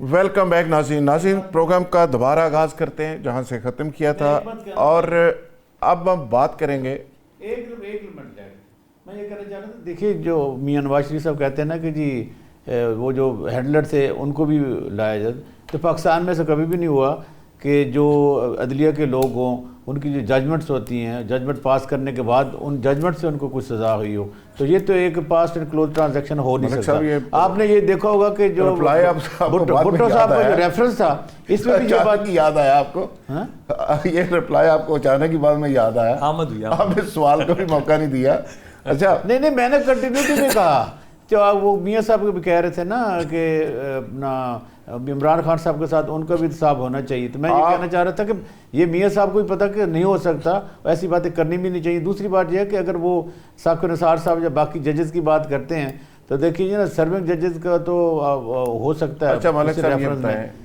Welcome back ناظرین programme کا دوبارہ آغاز کرتے ہیں جہاں سے ختم کیا تھا، اور اب ہم بات کریں گے. ایک منٹ میں یہ کہنا چاہ رہا تھا، دیکھیے جو میاں نواز شریف صاحب کہتے ہیں نا کہ جی وہ جو ہینڈلر تھے ان کو بھی لایا جائے، تو پاکستان میں سے کبھی بھی نہیں ہوا کہ جو عدلیہ کے لوگ ہوں ان کی جو ججمنٹس ہوتی ہیں، ججمنٹ پاس کرنے کے بعد ان ججمنٹ سے ان کو کچھ سزا ہوئی ہو، تو یہ تو ایک پاسٹ اینڈ کلوز ٹرانزیکشن ہو نہیں سکتا. آپ نے یہ دیکھا ہوگا کہ جو بھٹو صاحب کا جو ریفرنس تھا اس میں بھی یہ بات یاد آیا آپ کو، یہ رپلائی آپ کو اچانک کی بات میں یاد آیا، آپ نے سوال کو بھی موقع نہیں دیا. اچھا نہیں میں نے کنٹینیوٹی میں کہا، جو وہ میاں صاحب بھی کہہ رہے تھے نا کہ اپنا عمران خان صاحب کے ساتھ ان کا بھی احتساب ہونا چاہیے، تو میں یہ کہنا چاہ رہا تھا کہ یہ میاں صاحب کو بھی پتہ کہ نہیں ہو سکتا، ایسی باتیں کرنی بھی نہیں چاہیے. دوسری بات یہ ہے کہ اگر وہ ثاقب نثار صاحب یا باقی ججز کی بات کرتے ہیں تو دیکھیے نا سرونگ ججز کا تو ہو سکتا ہے. اچھا ملک صاحب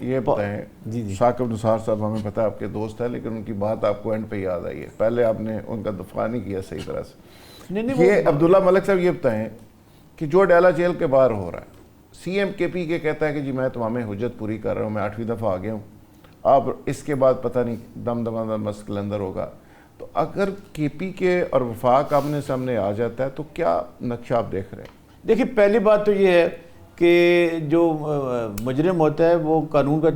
یہ بتائیں جی ثاقب نثار صاحب ہمیں پتہ ہے آپ کے دوست ہے، لیکن ان کی بات آپ کو اینڈ پہ یاد آئی ہے، پہلے آپ نے ان کا دفاع نہیں کیا صحیح طرح سے. یہ عبداللہ ملک صاحب یہ بتائیں کہ جو ڈیلا جیل کے باہر ہو رہا ہے، سی ایم کے پی کے کہتا ہے کہ جی میں تمام حجت پوری کر رہا ہوں، میں 8ویں دفعہ آ گیا ہوں، اب اس کے بعد پتہ نہیں دم مسئلہ اندر ہوگا. تو اگر کے پی کے اور وفاق آمنے سامنے آ جاتا ہے تو کیا نقشہ آپ دیکھ رہے ہیں؟ دیکھیے پہلی بات تو یہ ہے کہ جو مجرم ہوتا ہے وہ قانون کا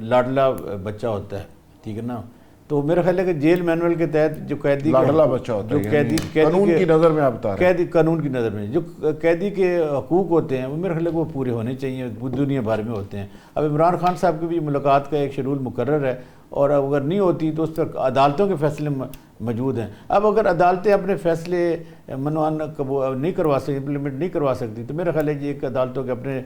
لاڈلا بچہ ہوتا ہے، ٹھیک ہے نا. تو میرا خیال ہے کہ جیل مینول کے تحت جو قیدی لاڈلا بچہ ہوتا ہے، قانون کی نظر میں آپ بتا رہے ہیں، قانون کی نظر میں جو قیدی کے حقوق ہوتے ہیں وہ میرا خیال ہے وہ پورے ہونے چاہیے، دنیا بھر میں ہوتے ہیں. اب عمران خان صاحب کی بھی ملاقات کا ایک شیڈول مقرر ہے، اور اگر نہیں ہوتی تو اس پر عدالتوں کے فیصلے موجود ہیں. اب اگر عدالتیں اپنے فیصلے نہیں کروا سکتی، امپلیمنٹ نہیں کروا سکتی، تو میرا خیال ہے کہ ایک عدالتوں کے اپنے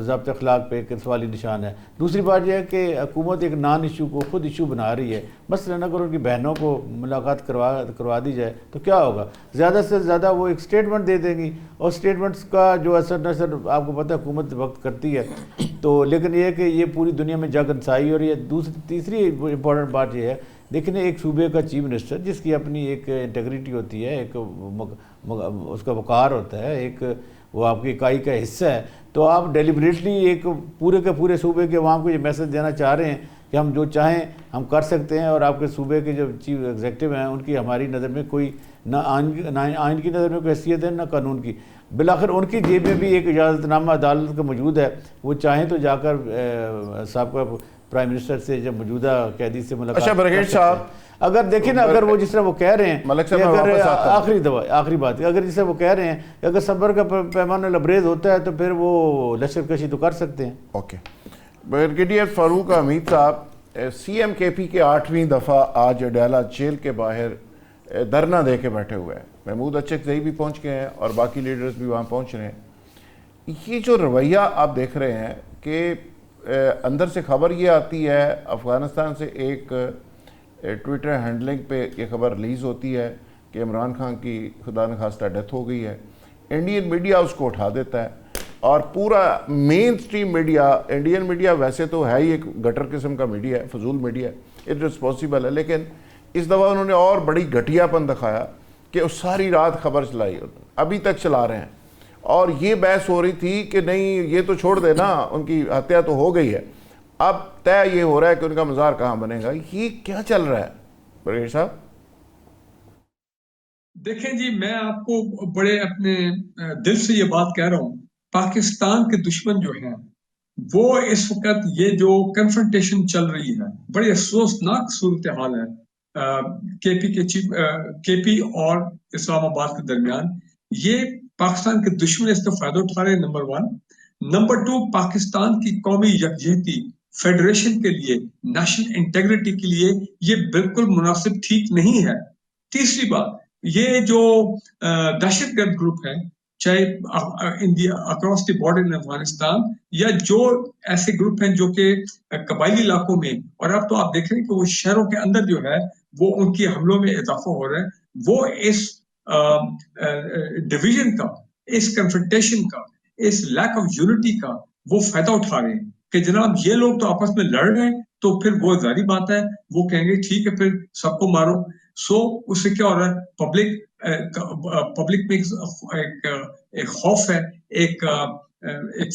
ضابط اخلاق پہ ایک سوالی نشان ہے. دوسری بات یہ ہے کہ حکومت ایک نان ایشو کو خود ایشو بنا رہی ہے. مثلاً اگر ان کی بہنوں کو ملاقات کروا دی جائے تو کیا ہوگا؟ زیادہ سے زیادہ وہ ایک سٹیٹمنٹ دے دیں گی، اور سٹیٹمنٹس کا جو اثر نثر آپ کو پتہ ہے حکومت وقت کرتی ہے. تو لیکن یہ ہے کہ یہ پوری دنیا میں جگ انسائی. اور یہ تیسری امپورٹنٹ بات یہ ہے، دیکھیں ایک صوبے کا چیف منسٹر جس کی اپنی ایک انٹیگریٹی ہوتی ہے، ایک اس کا وقار ہوتا ہے، ایک وہ آپ کی اکائی کا حصہ ہے، تو آپ ڈیلیبریٹلی ایک پورے کے پورے صوبے کے عوام کو یہ میسج دینا چاہ رہے ہیں کہ ہم جو چاہیں ہم کر سکتے ہیں، اور آپ کے صوبے کے جو چیف ایگزیکٹو ہیں ان کی ہماری نظر میں کوئی نہ آئین کی نظر میں کوئی حیثیت ہے نہ قانون کی. بالآخر ان کی جیب میں بھی ایک اجازت نامہ عدالت کا موجود ہے، وہ چاہیں تو جا کر سابقہ پرائم منسٹر سے جب موجودہ قیدی سے ملاقات. اچھا برگیٹ صاحب اگر دیکھیں نا، اگر وہ جس طرح وہ کہہ رہے ہیں کہ اگر آخری بات اگر جس طرح وہ کہہ رہے ہیں کہ اگر صبر کا پیمانہ لبریز ہوتا ہے تو پھر وہ لشکر کشی تو کر سکتے ہیں. اوکے بریگیڈیئر فاروق حمید صاحب، سی ایم کے پی کے 8ویں دفعہ آج ڈیلا جیل کے باہر دھرنا دے کے بیٹھے ہوئے ہیں. محمود اچکزئی بھی پہنچ گئے ہیں اور باقی لیڈرز بھی وہاں پہنچ رہے ہیں. یہ جو رویہ آپ دیکھ رہے ہیں کہ اندر سے خبر یہ آتی ہے، افغانستان سے ایک ٹویٹر ہینڈلنگ پہ یہ خبر ریلیز ہوتی ہے کہ عمران خان کی خدا نخواستہ ڈیتھ ہو گئی ہے. انڈین میڈیا اس کو اٹھا دیتا ہے، اور پورا مین سٹریم میڈیا، انڈین میڈیا ویسے تو ہے ہی ایک گٹر قسم کا میڈیا ہے، فضول میڈیا ہے، ارسپانسیبل ہے، لیکن اس دفعہ انہوں نے اور بڑی گھٹیا پن دکھایا کہ اس ساری رات خبر چلائی، ابھی تک چلا رہے ہیں. اور یہ بحث ہو رہی تھی کہ نہیں یہ تو چھوڑ دے نا، ان کی ہتیا تو ہو گئی ہے، اب طے یہ ہو رہا ہے کہ ان کا مزار کہاں بنے گا. یہ کیا چل رہا ہے برگیڈ صاحب؟ دیکھیں جی، میں آپ کو بڑے اپنے دل سے یہ بات کہہ رہا ہوں، پاکستان کے دشمن جو ہیں وہ اس وقت یہ جو کنفرنٹیشن چل رہی ہے، بڑی افسوسناک صورتحال ہے کے پی اور اسلام آباد کے درمیان. یہ پاکستان کے دشمن اس کا فائدہ اٹھا رہے ہیں، نمبر 1. نمبر 2، پاکستان کی قومی یکجہتی، فیڈریشن کے لیے، نیشنل انٹیگریٹی کے لیے یہ بالکل مناسب ٹھیک نہیں ہے. تیسری بات، یہ جو دہشت گرد گروپ ہے، چاہے انڈیا اکراس دی بارڈر ان افغانستان، یا جو ایسے گروپ ہیں جو کہ قبائلی علاقوں میں، اور اب تو آپ دیکھ رہے ہیں کہ وہ شہروں کے اندر جو ہے وہ ان کی حملوں میں اضافہ ہو رہا ہے، وہ اس ڈویژن کا، اس کنفرنٹیشن کا، اس لیک آف یونٹی کا وہ فائدہ اٹھا رہے ہیں کہ جناب یہ لوگ تو آپس میں لڑ رہے ہیں، تو پھر وہ ظاہری بات ہے وہ کہیں گے ٹھیک ہے پھر سب کو مارو. سو اس سے کیا ہو رہا ہے، پبلک میں ایک خوف ہے، ایک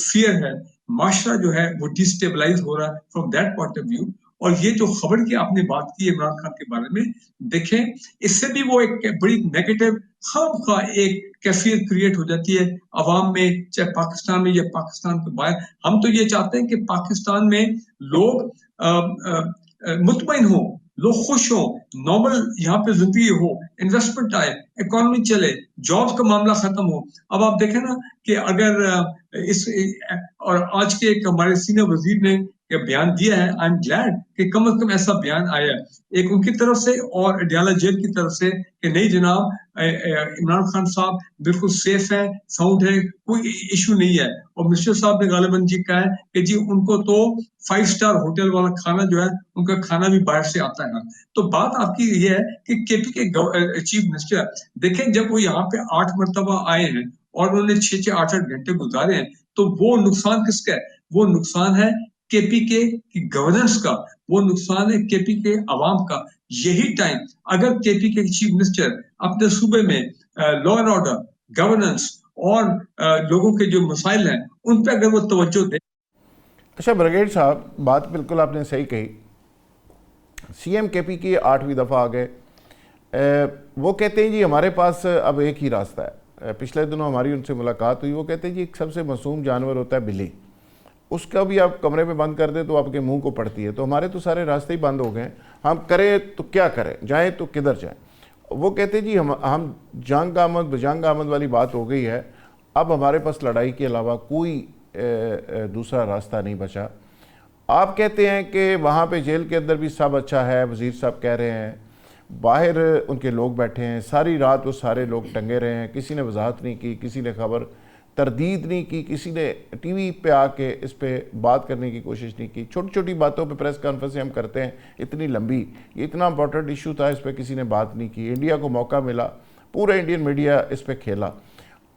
فیئر ہے. معاشرہ جو ہے وہ ڈیسٹیبلائز ہو رہا ہے from that point of view. اور یہ جو خبر کی آپ نے بات کی عمران خان کے بارے میں, دیکھیں اس سے بھی وہ ایک بڑی نیگیٹو خواب کا ایک کیفیت کریٹ ہو جاتی ہے عوام میں, چاہے پاکستان میں یا پاکستان کے باہر. ہم تو یہ چاہتے ہیں کہ پاکستان میں لوگ مطمئن ہوں, لوگ خوش ہوں, نارمل یہاں پہ زندگی ہو, انویسٹمنٹ آئے, اکانومی چلے, جابس کا معاملہ ختم ہو. اب آپ دیکھیں نا کہ اگر اس اور آج کے ایک ہمارے سینئر وزیر نے بیان دیا ہے, آئی ایم گلیڈ کہ کم از کم ایسا بیان آیا ہے ایک ان کی طرف سے اور اڈیالہ جیل کی طرف سے کہ نہیں جناب عمران خان صاحب بالکل سیف ہے, ساؤنڈ ہے, کوئی ایشو نہیں ہے. اور منسٹر صاحب نے غالباً جی کہا ہے کہ جی ان کو تو 5 اسٹار ہوٹل والا کھانا جو ہے ان کا کھانا بھی باہر سے آتا ہے. تو بات آپ کی یہ ہے کہ کے پی کے چیف منسٹر دیکھیں جب وہ یہاں پہ 8 مرتبہ آئے ہیں اور انہوں نے 6-6 8-8 گھنٹے گزارے ہیں, تو وہ نقصان کس کا ہے؟ وہ نقصان ہے کے پی کے گورننس کا, وہ نقصان ہے کے پی کے عوام کا. یہی ٹائم اگر کے پی کے چیف منسٹر اپنے صوبے میں لا اینڈ آرڈر, گورننس اور لوگوں کے جو مسائل ہیں ان پہ اگر وہ توجہ دیں. اچھا بریگیڈ صاحب, بات بالکل آپ نے صحیح کہی. سی ایم کے پی کی 8ویں دفعہ آ گئے, وہ کہتے ہیں جی ہمارے پاس اب ایک ہی راستہ ہے. پچھلے دنوں ہماری ان سے ملاقات ہوئی, وہ کہتے ہیں جی ایک سب سے معصوم جانور ہوتا ہے بلی, اس کا بھی آپ کمرے میں بند کر دیں تو آپ کے منہ کو پڑتی ہے. تو ہمارے تو سارے راستے ہی بند ہو گئے ہیں, ہم کریں تو کیا کریں, جائیں تو کدھر جائیں. وہ کہتے ہیں جی ہم جنگ آمد بجنگ آمد والی بات ہو گئی ہے, اب ہمارے پاس لڑائی کے علاوہ کوئی دوسرا راستہ نہیں بچا. آپ کہتے ہیں کہ وہاں پہ جیل کے اندر بھی سب اچھا ہے, وزیر صاحب کہہ رہے ہیں, باہر ان کے لوگ بیٹھے ہیں, ساری رات وہ سارے لوگ ٹنگے رہے ہیں, کسی نے وضاحت نہیں کی, کسی نے خبر تردید نہیں کی, کسی نے ٹی وی پہ آ کے اس پہ بات کرنے کی کوشش نہیں کی. چھوٹی چھوٹی باتوں پہ پریس کانفرنسیں ہم کرتے ہیں, اتنی لمبی, یہ اتنا امپورٹنٹ ایشو تھا, اس پہ کسی نے بات نہیں کی. انڈیا کو موقع ملا, پورا انڈین میڈیا اس پہ کھیلا.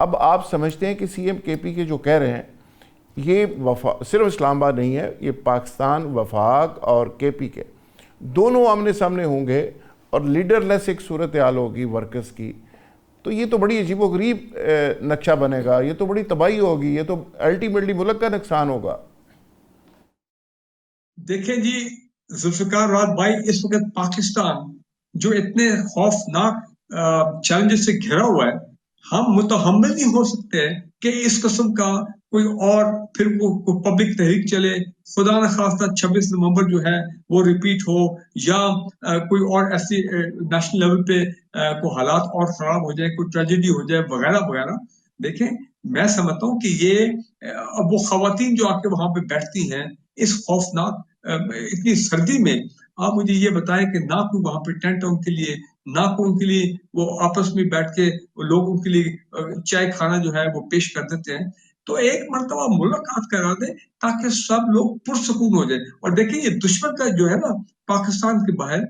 اب آپ سمجھتے ہیں کہ سی ایم کے پی کے جو کہہ رہے ہیں یہ صرف اسلام آباد نہیں ہے, یہ پاکستان, وفاق اور کے پی کے دونوں آمنے سامنے ہوں گے اور لیڈر لیس ایک صورتحال ہوگی ورکرز کی, تو یہ تو بڑی عجیب و غریب نقشہ بنے گا, یہ تو بڑی تباہی ہوگی, یہ تو الٹیمیٹلی ملک کا نقصان ہوگا. دیکھیں جی ذوالفقار راحت بھائی, اس وقت پاکستان جو اتنے خوفناک چیلنجز سے گھرا ہوا ہے, ہم متحمل نہیں ہو سکتے کہ اس قسم کا کوئی اور پھر وہ پبلک تحریک چلے, خدا نخواستہ 26 نومبر جو ہے وہ ریپیٹ ہو, یا کوئی اور ایسی نیشنل لیول پہ کوئی حالات اور خراب ہو جائے, کوئی ٹریجڈی ہو جائے وغیرہ وغیرہ. دیکھیں میں سمجھتا ہوں کہ یہ اب وہ خواتین جو آ کے وہاں پہ بیٹھتی ہیں اس خوفناک اتنی سردی میں, آپ مجھے یہ بتائیں کہ نہ کوئی وہاں پہ ٹینٹ ان کے لیے, نہ کوئی ان کے لیے وہ آپس میں بیٹھ کے لوگوں کے لیے چائے کھانا جو ہے وہ پیش کر دیتے ہیں. تو ایک مرتبہ ملاقات کرا دیں تاکہ سب لوگ پرسکون ہو جائے. اور دیکھیں یہ دشمن کا جو ہے نا پاکستان کے باہر,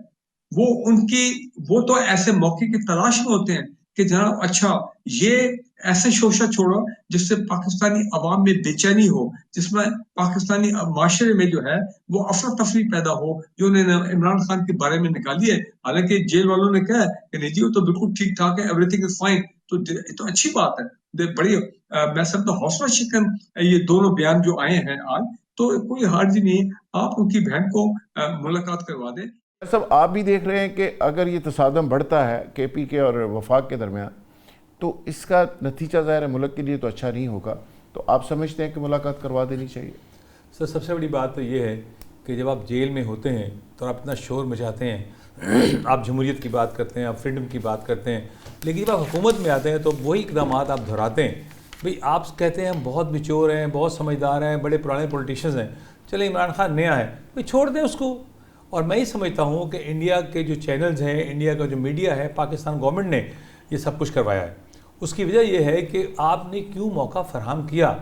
وہ تو ایسے موقع کی تلاش میں ہوتے ہیں کہ جناب اچھا یہ ایسے شوشہ چھوڑو جس سے پاکستانی عوام میں بے چینی ہو, جس میں پاکستانی معاشرے میں جو ہے وہ افراتفری پیدا ہو, جو انہوں نے عمران خان کے بارے میں نکالی ہے. حالانکہ جیل والوں نے کہا کہ نہیں جی وہ تو بالکل ٹھیک ٹھاک ہے, ایوری تھنگ از فائن. تو اچھی بات ہے, بڑی میں سمجھتا ہوں حوصلہ شکن یہ دونوں بیان جو آئے ہیں آج, تو کوئی حرج نہیں, آپ ان کی بہن کو ملاقات کروا دیں. سب آپ بھی دیکھ رہے ہیں کہ اگر یہ تصادم بڑھتا ہے کے پی کے اور وفاق کے درمیان, تو اس کا نتیجہ ظاہر ہے ملک کے لیے تو اچھا نہیں ہوگا. تو آپ سمجھتے ہیں کہ ملاقات کروا دینی چاہیے؟ سر سب سے بڑی بات تو یہ ہے کہ جب آپ جیل میں ہوتے ہیں تو آپ اتنا شور مچاتے ہیں, آپ جمہوریت کی بات کرتے ہیں, آپ فریڈم کی بات کرتے ہیں, لیکن جب آپ حکومت میں آتے ہیں تو وہی اقدامات آپ دہراتے ہیں. بھئی آپ کہتے ہیں ہم بہت میچور ہیں, بہت سمجھدار ہیں, بڑے پرانے پولیٹیشینز ہیں, چلے عمران خان نیا ہے, بھئی چھوڑ دیں اس کو. اور میں یہ سمجھتا ہوں کہ انڈیا کے جو چینلز ہیں, انڈیا کا جو میڈیا ہے, پاکستان گورنمنٹ نے یہ سب کچھ کروایا ہے. اس کی وجہ یہ ہے کہ آپ نے کیوں موقع فراہم کیا,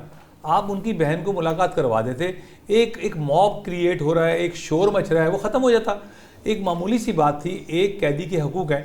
آپ ان کی بہن کو ملاقات کروا دیتے. ایک موب کریٹ ہو رہا ہے, ایک شور مچ رہا ہے, وہ ختم ہو جاتا. ایک معمولی سی بات تھی, ایک قیدی کے حقوق ہیں.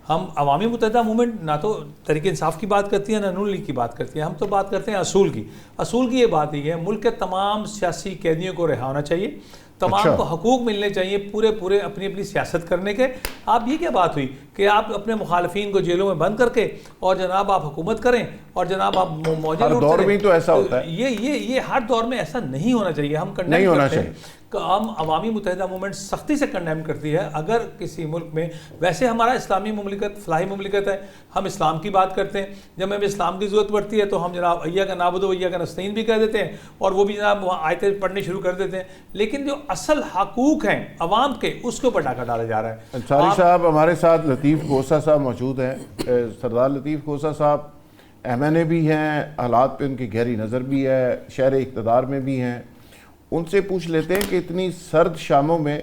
ہم عوامی متحدہ موومنٹ نہ تو تحریک انصاف کی بات کرتی ہے نہ نون لیگ کی بات کرتی ہے, ہم تو بات کرتے ہیں اصول کی. اصول کی یہ بات ہی ہے ملک کے تمام سیاسی قیدیوں کو رہا ہونا چاہیے, تمام کو حقوق ملنے چاہیے پورے اپنی اپنی سیاست کرنے کے. آپ یہ کیا بات ہوئی کہ آپ اپنے مخالفین کو جیلوں میں بند کر کے اور جناب آپ حکومت کریں اور جناب آپ موجے ہر دور میں تو ایسا ہوتا ہے. یہ ہر دور میں ایسا نہیں ہونا چاہیے. ہم نہیں ہونا چاہیے. ہم عوامی متحدہ موومنٹ سختی سے کنڈیم کرتی ہے اگر کسی ملک میں, ویسے ہمارا اسلامی مملکت فلاحی مملکت ہے, ہم اسلام کی بات کرتے ہیں, جب ہمیں اسلام کی ضرورت پڑتی ہے تو ہم جناب ایاک نعبد و ایاک نستعین بھی کہہ دیتے ہیں اور وہ بھی جناب آیتیں پڑھنی شروع کر دیتے ہیں. لیکن جو اصل حقوق ہیں عوام کے, اس کے اوپر ڈاکہ ڈالا جا رہا ہے. انصاری صاحب ہمارے ساتھ لطیف کھوسہ صاحب موجود ہیں. سردار لطیف کھوسہ صاحب ایم بھی ہیں, حالات پہ ان کی گہری نظر بھی ہے, شہر اقتدار میں بھی ہیں. ان سے پوچھ لیتے ہیں کہ اتنی سرد شاموں میں,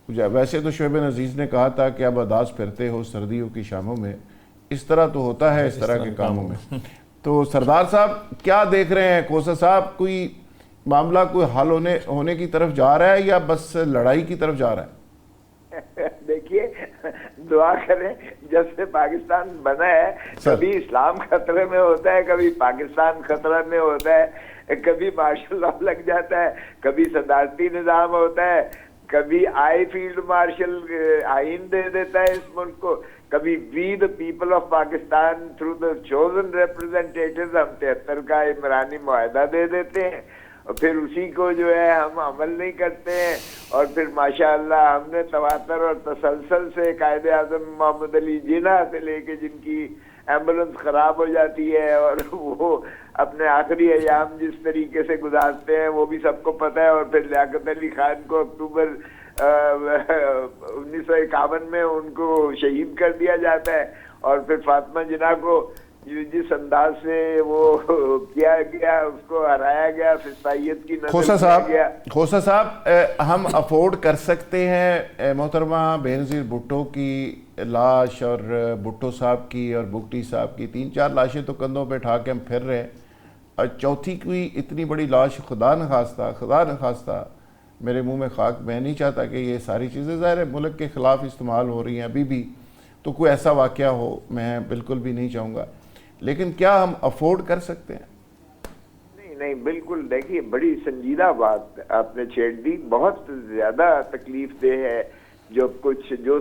ویسے تو شعیب عزیز نے کہا تھا کہ اب اداس پھرتے ہو سردیوں کی شاموں میں, اس طرح تو ہوتا ہے اس طرح کے کاموں میں. تو سردار صاحب کیا دیکھ رہے ہیں؟ کھوسہ صاحب کوئی معاملہ کوئی حل ہونے کی طرف جا رہا ہے یا بس لڑائی کی طرف جا رہا ہے؟ دیکھیے دعا کریں, جب سے پاکستان بنا ہے کبھی اسلام خطرے میں ہوتا ہے, کبھی پاکستان خطرے میں ہوتا ہے, کبھی مارشل لا لگ جاتا ہے, کبھی صدارتی نظام ہوتا ہے, کبھی آئی فیلڈ مارشل آئین دے دیتا ہے اس ملک کو, کبھی we the people of Pakistan through the chosen representatives ہم 73 کا عمرانی معاہدہ دے دیتے ہیں اور پھر اسی کو جو ہے ہم عمل نہیں کرتے ہیں. اور پھر ماشاءاللہ ہم نے تواتر اور تسلسل سے قائد اعظم محمد علی جناح سے لے کے جن کی ایمبولنس خراب ہو جاتی ہے اور وہ اپنے آخری ایام جس طریقے سے گزارتے ہیں وہ بھی سب کو پتہ ہے. اور پھر لیاقت علی خان کو اکتوبر 1951 میں ان کو شہید کر دیا جاتا ہے, اور پھر فاطمہ جناح کو جس انداز سے وہ کیا گیا, اس کو ہرایا گیا, فسطائیت کی نظر کیا گیا. کھوسہ صاحب ہم افورڈ کر سکتے ہیں محترمہ بینظیر بھٹو کی لاش اور بھٹو صاحب کی اور بگٹی صاحب کی 3-4 لاشیں تو کندھوں پہ اٹھا کے ہم پھر رہے ہیں, اور چوتھی کوئی اتنی بڑی لاش خدا نخواستہ میرے منہ میں خاک, میں نہیں چاہتا کہ یہ ساری چیزیں ظاہر ہے ملک کے خلاف استعمال ہو رہی ہیں ابھی بھی, تو کوئی ایسا واقعہ ہو میں بالکل بھی نہیں چاہوں گا, لیکن کیا ہم افورڈ کر سکتے ہیں؟ نہیں بالکل. دیکھیے بڑی سنجیدہ بات آپ نے چھیڑ دی, بہت زیادہ تکلیف دہ ہے جو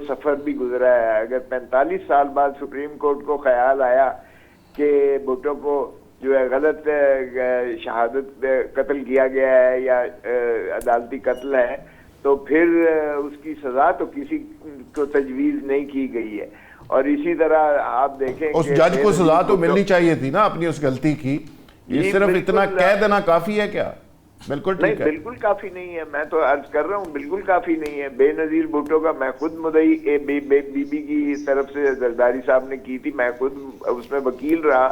سفر بھی گزرا ہے. اگر 45 سال بعد سپریم کورٹ کو خیال آیا کہ بھٹو کو جو ہے غلط شہادت قتل کیا گیا ہے یا عدالتی قتل ہے, تو پھر اس کی سزا تو کسی کو تجویز نہیں کی گئی ہے. اور اسی طرح آپ دیکھیں اس جج کو سزا تو ملنی چاہیے تھی نا اپنی اس غلطی کی, یہ صرف اتنا کہہ دینا کافی ہے کیا؟ بالکل ٹھیک ہے, بالکل کافی نہیں ہے. میں تو عرض کر رہا ہوں بالکل کافی نہیں ہے. بے نظیر بھٹو کا میں خود مدعی بی بی کی طرف سے زرداری صاحب نے کی تھی, میں خود اس میں وکیل رہا.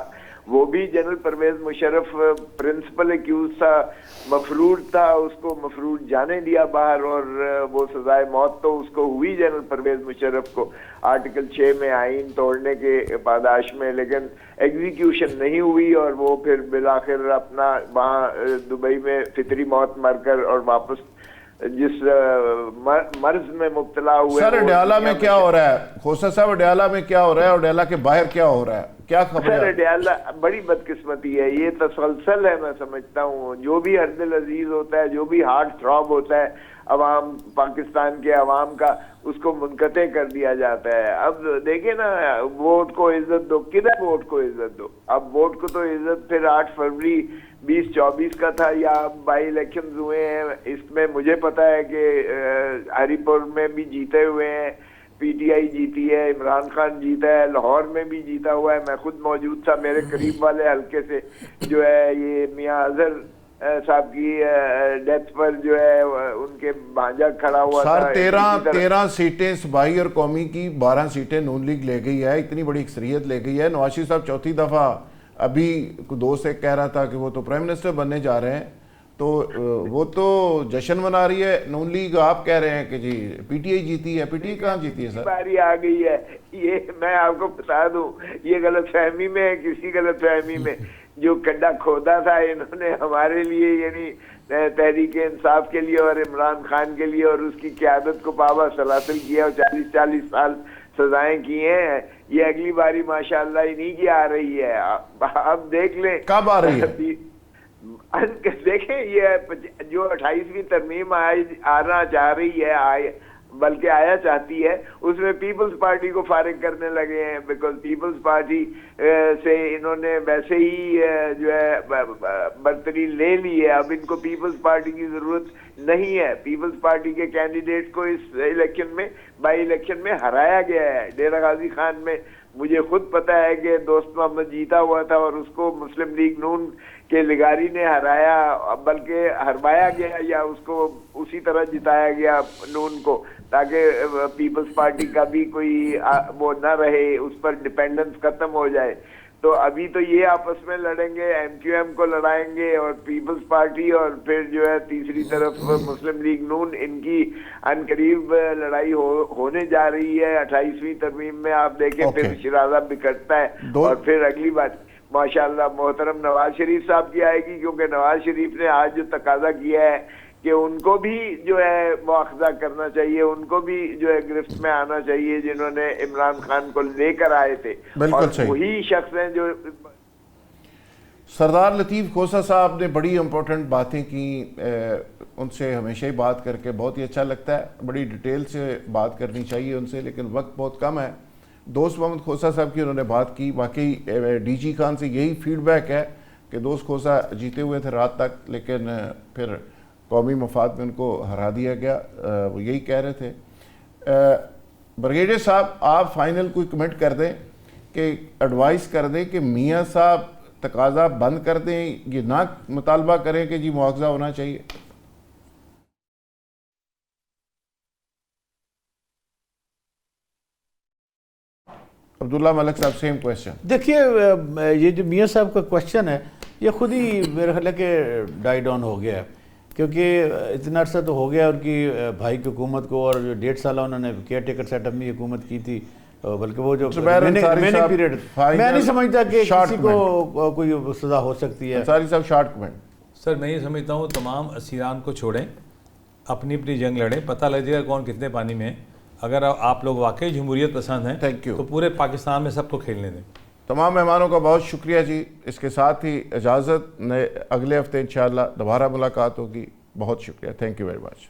وہ بھی general Pervez Musharraf principal accused تھا, مفرور تھا, اس کو مفرور جانے دیا باہر اور وہ سزائے موت تو اس کو ہوئی جنرل پرویز مشرف کو آرٹیکل 6 میں آئین توڑنے کے پاداش میں, لیکن ایگزیکیوشن نہیں ہوئی اور وہ پھر بالآخر اپنا وہاں دبئی میں فطری موت مر کر اور واپس جس مرض میں مبتلا ہوئے. سر اڈیالہ میں کیا ہو رہا ہے؟ کھوسہ صاحب اڈیالہ میں کیا ہو رہا ہے اور اڈیالہ کے باہر کیا ہو رہا ہے؟ کیا خبر ہے؟ سر اڈیالہ بڑی بدقسمتی ہے, یہ تسلسل ہے. میں سمجھتا ہوں جو بھی ہر دل عزیز ہوتا ہے, جو بھی ہارٹ تھراب ہوتا ہے عوام پاکستان کے عوام کا, اس کو منقطع کر دیا جاتا ہے. اب دیکھیں نا, ووٹ کو عزت دو, کدھر ووٹ کو عزت دو؟ اب ووٹ کو تو عزت پھر 8 فروری 2024 کا تھا یا بائی الیکشنز ہوئے ہیں. اس میں مجھے پتا ہے کہ ہری پور میں بھی جیتے ہوئے ہیں, پی ٹی آئی جیتی ہے, عمران خان جیتا ہے, لاہور میں بھی جیتا ہوا ہے. میں خود موجود تھا, میرے قریب والے حلقے سے جو ہے یہ میاں اظہر صاحب کی ڈیتھ پر جو ہے ان کے بھانجا کھڑا ہوا تھا. سر 13 سیٹیں صوبائی اور قومی کی, 12 سیٹیں نون لیگ لے گئی ہے, اتنی بڑی اکثریت لے گئی ہے. نواز شریف صاحب چوتھی دفعہ, ابھی دوست ایک کہہ رہا تھا کہ وہ تو پرائم منسٹر بننے جا رہے ہیں, تو وہ تو جشن منا رہی ہے نون لیگ. آپ کہہ رہے ہیں کہ جی پی ٹی آئی جیتی ہے. پی ٹی آئی کہاں جیتی ہے سر؟ باری آ گئی ہے. یہ میں آپ کو بتا دوں, یہ غلط فہمی میں ہے, کسی غلط فہمی میں جو کڈا کھودا تھا انہوں نے ہمارے لیے, یعنی تحریک انصاف کے لیے اور عمران خان کے لیے, اور اس کی قیادت کو پابا سلاسل کیا اور 40 سال سزائیں کی ہیں. یہ اگلی باری ماشاءاللہ انہی کی آ رہی ہے. آپ دیکھ لیں کب آ رہی ہے. دیکھیں یہ جو 28ویں ترمیم آنا چاہ رہی ہے بلکہ آیا چاہتی ہے اس میں پیپلز پارٹی کو فارغ کرنے لگے ہیں، بیکاز پیپلز پارٹی سے انہوں نے ویسے ہی جو ہے برتری لے لی ہے، اب ان کو پیپلز پارٹی کی ضرورت نہیں ہے۔ پیپلز پارٹی کے کینڈیڈیٹ کو اس الیکشن میں بائی الیکشن میں ہرایا گیا ہے ڈیرہ غازی خان میں۔ مجھے خود پتہ ہے کہ دوست محمد جیتا ہوا تھا اور اس کو مسلم لیگ نون کے لگاری نے ہرایا، بلکہ ہروایا گیا یا اس کو اسی طرح جتایا گیا نون کو، تاکہ پیپلز پارٹی کا بھی کوئی وہ نہ رہے، اس پر ڈیپینڈنس ختم ہو جائے۔ تو ابھی تو یہ آپس میں لڑیں گے، ایم کیو ایم کو لڑائیں گے اور پیپلز پارٹی، اور پھر جو ہے تیسری طرف مسلم لیگ نون، ان کی ان قریب لڑائی ہونے جا رہی ہے 28ویں ترمیم میں۔ آپ دیکھیں پھر شرازہ بکھرتا ہے اور پھر اگلی بات ماشاءاللہ محترم نواز شریف صاحب کی آئے گی، کیونکہ نواز شریف نے آج جو تقاضا کیا ہے کہ ان کو بھی جو ہے مواخذہ کرنا چاہیے، ان کو بھی جو ہے گرفت میں آنا چاہیے جنہوں نے عمران خان کو لے کر آئے تھے، اور وہی شخص ہیں جو سردار لطیف کھوسہ صاحب نے بڑی امپورٹنٹ باتیں کی، ان سے ہمیشہ ہی بات کر کے بہت ہی اچھا لگتا ہے، بڑی ڈیٹیل سے بات کرنی چاہیے ان سے، لیکن وقت بہت کم ہے۔ دوست محمد کھوسہ صاحب کی انہوں نے بات کی، واقعی ڈی جی خان سے یہی فیڈ بیک ہے کہ دوست کھوسہ جیتے ہوئے تھے رات تک، لیکن پھر قومی مفاد میں ان کو ہرا دیا گیا، وہ یہی کہہ رہے تھے۔ بریگیڈیئر صاحب آپ فائنل کوئی کمنٹ کر دیں کہ ایڈوائز کر دیں کہ میاں صاحب تقاضا بند کر دیں، یہ نہ مطالبہ کریں کہ جی مواخذہ ہونا چاہیے۔ عبداللہ ملک صاحب سیم کویسچن۔ دیکھیے یہ جو میاں صاحب کا کویسچن ہے یہ خود ہی میرے خیال ہے کہ ڈائی ڈاؤن ہو گیا ہے، کیونکہ اتنا عرصہ تو ہو گیا ان کی بھائی کی حکومت کو، اور جو 1.5 سالہ انہوں نے کیئر ٹیکر سیٹ اپ میں حکومت کی تھی، بلکہ وہ جو ریمیننگ پیریڈ، میں نہیں سمجھتا کہ کسی کو کوئی سزا ہو سکتی ہے۔ انصاری صاحب شارٹ کمنٹ۔ سر میں یہ سمجھتا ہوں تمام اسیران کو چھوڑیں، اپنی اپنی جنگ لڑیں، پتہ لگ جائے گا کون کتنے پانی میں ہے۔ اگر آپ لوگ واقعی جمہوریت پسند ہیں تو پورے پاکستان میں سب کو کھیلنے دیں۔ تمام مہمانوں کا بہت شکریہ جی، اس کے ساتھ ہی اجازت، اگلے ہفتے انشاءاللہ دوبارہ ملاقات ہوگی۔ بہت شکریہ، تھینک یو ویری مچ۔